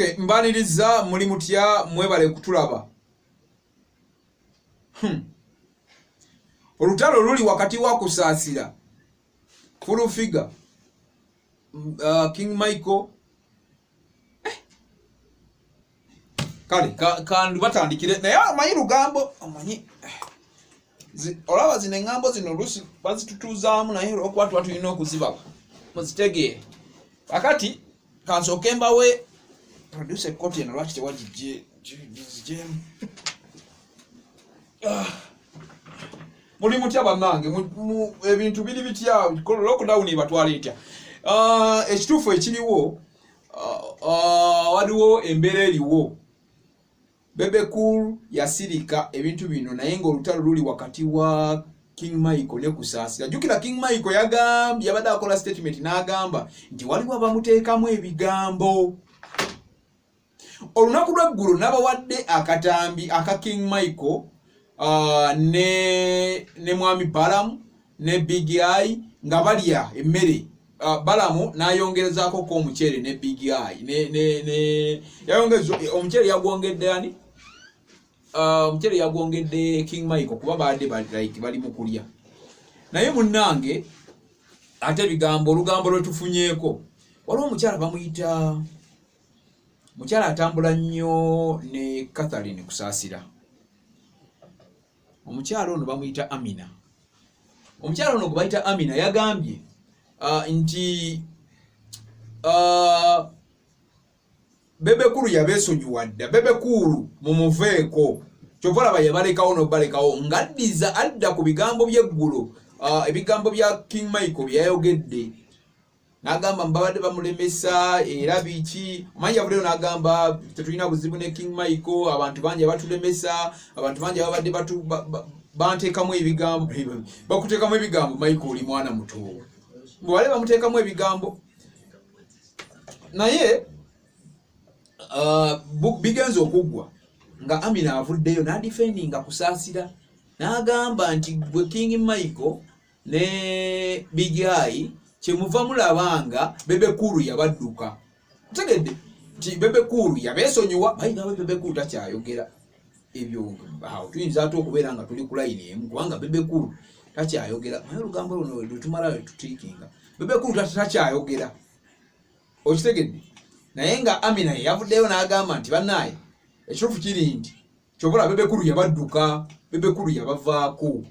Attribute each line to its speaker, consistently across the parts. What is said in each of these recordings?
Speaker 1: Okay, mbaniriza muli mutya mwebale kutulaba. Olutalo luli wakati wa kusaasira. Full figure. King Michael. Kale, kandi batandikire. Naye amanyi lugambo, amanyi. Olaba zine ngambo zino lusi bazitutuzaamu naye okwatu watu yino okuzibako. Muzitegeere. Akati kansoke mbawe producer kote na lwaki tewagije muli mutya bannange ebintu biri bitya lockdown batwala etya ekituufu ekiriwo waliwo embeera eriwo Bebe Cool yasirika ebintu bino naye ng'olutalo luli wakati wa King Michael ne kusaasira. Jukira King Michael yagambye yabadde akola statement n'agamba nti waliwo abamuteekamu ebigambo. Olunaku lw'eggulu n'abawadde akatambi aka King Michael ne mwami Balamu ne Big Eye nga balya emmere. Balamu n'ayongerezaako ko omuceere ne Big Eye yayongeza omuceere yagwongedde ani omuceere yagwongedde King Michael kuba baadde bali mu kulya. Naye munnange ate bigambo olugambo lwe tufunyeeko waliwo omukyala bamuyita mukyala atambula nnyo ne Catherine kusaasira. Omukyala ono bamuyita Amina. Omukyala ono gwe bayita Amina yagambye nti Bebe Cool yabeesonyiwa dda. Bebe Cool mumuveeko kyova laba yabalekawo n'obalekawo ng'addiza adda ku bigambo by'eggulu ebigambo bya King Michael byayogedde n'agamba mbabadde bamulemesa era biki omanyi yavuddeyo n'agamba tetulina buzibu ne King Michael abantu bangi batulemesa abantu bangi babadde banteekamu ebigambo bakuteekamu ebigambo Michael oli mwana muto bwale bamuteekamu ebigambo naye bigenza okuggwa nga Amina avuddeyo n'adifendinga kusaasira n'agamba nti gwe King Michael ne Big Eye kyemuva mulabanga Bebe Cool yabadduka. Tegedde nti Bebe Cool yabeesonyiwa ayi nawe Bebe Cool takyayogera ebyo awo tuyinza ate okubeera nga tuli ku line emu kubanga Bebe Cool takyayogera naye olugambo luno lutumala tutiikinga Bebe Cool takyayogera okitegedde naye nga Amina yavuddeyo n'agamba nti bannaaye ekituufu kiri nti kyobola Bebe Cool yabadduka Bebe Cool yabavaako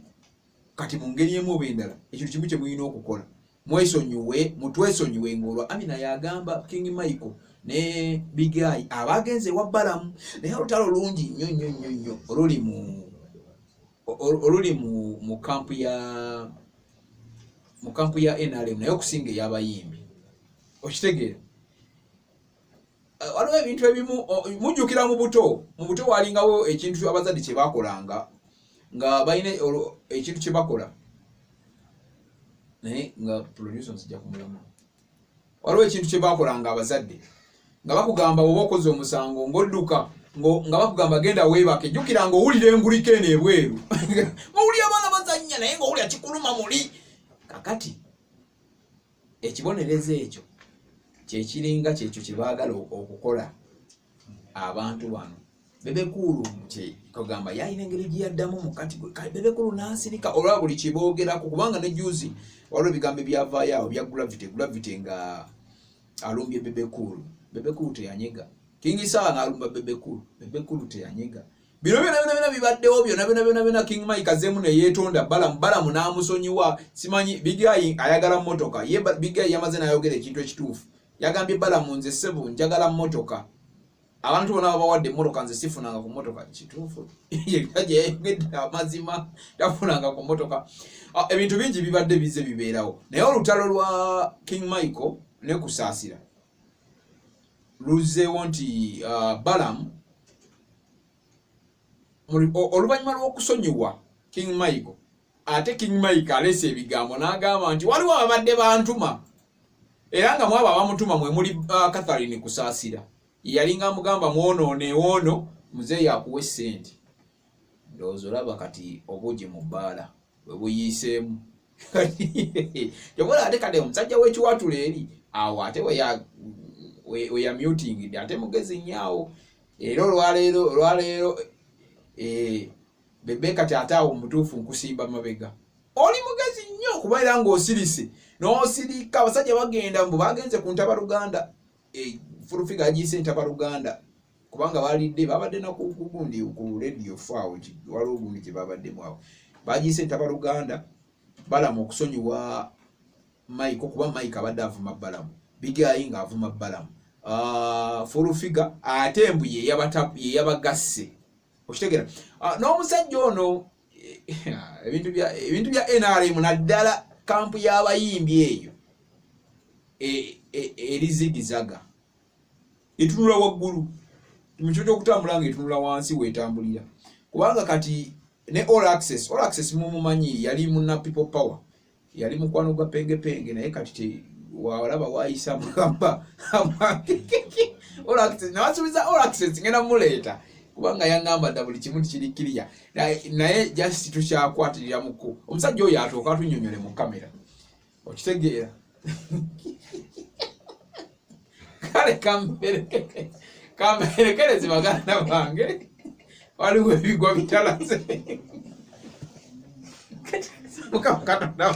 Speaker 1: kati mu ngeri emu oba endala ekintu kimu kye mulina okukola mwesonyiwe mutwesonyiwe ng'olwo Amina yagamba King Michael ne Big Eye abagenze wa Balamu naye olutalo lungi nnyo oluli mu kampu ya NRM naye okusinga ey'abayimbi okitegeera. Waliwo ebintu ebimu mujjukira mu buto walingawo ekintu abazadde kye bakolanga nga balina ekintu kye bakola naye nga producer nsijja kumulamu. Waliwo ekintu kye bakolanga abazadde nga bakugamba oba okoze omusango ng'odduka nga bakugamba genda weebake jjukira ng'owulira engulika eno ebweru ng'owulira abaana bazannya naye ng'owulira kikuluma muli. Kakati ekibonerezo ekyo kyekiringa kyekyo kye baagala okukola abantu bano. Bebe Cool kye kagamba yalina engeri gye yaddamu mukati gwe Bebe Cool n'asirika olwa buli kye boogerako kubanga ne juzi waliwo ebigambo byavaayo awo bya Gravity nga alumbye Bebe Cool. Bebe Cool teyanyega. King Sawa ng'alumba Bebe Cool teyanyega. Bino byonna bibaddewo byonna King Michael azemu ne yeetonda Balamu n'amusonyiwa simanyi Big Eye ayagala mmotoka Big Eye yamaze n'ayogera ekintu ekituufu yagambye Balamu nze ssebo njagala mmotoka abantu bonna babawadde emmotoka nze sifunanga ku mmotoka kituufu yayogedde amazima tafunanga ku mmotoka. Ebintu bingi bibadde bize bibeerawo naye olutalo lwa King Michael ne kusaasira luzzeewo nti Balamu oluvannyuma lw'okusonyiwa King Michael ate King Michael alese ebigambo n'agamba nti waliwo ababadde bantuma era nga mwaba abamutuma mwe muli Catherine kusaasira yalinga amugamba mwono muzeeyi akuwe ssente ndowooza olaba kati obuugi mu bbaala bwe buyiiseemu Yobola ate kade omusajja w'ekiwatula eri awo ate we ya muting ate mugezi nnyawo era olwaleero Bebeka tataawo mutuufu nkusimba mabega oli mugezi nnyo kubaira ng'osirise n'osirika abasajja bagenda mbu bagenze ku Ntabaluganda Furufiga agiyise Ntabaluganda kubanga balidde babadde na kugundi ku radio faawo waliwo gundi gye babaddemu awo bagiyise Ntabaluganda balamu okusonyiwa Mike kuba Mike abadde avuma Balamu Bigayi ng'avuma Balamu Furufiga ate mbu ye yabagasse okitegera n'omusajja ono ebintu bya NRM naddala kampu y'abayimbi eyo erizigizaga etunula waggulu mukicho ky'okutambula ng'etunula wansi weetambulira kubanga kati ne All Access mumumanyi yali munna People Power yali mukwano gwa Penge naye kati walaba waayisa mugamba nawasuubiza All Access ngenda muleeta kubanga yangamba dda buli kimu tikirikiriya naye just tukyakwatirira muko omusajja oyo atooka atunyonyole mu kamera okitegeera kale kamberekerezi baganda bange waliwo ebigwa bitalaze mukama Katonda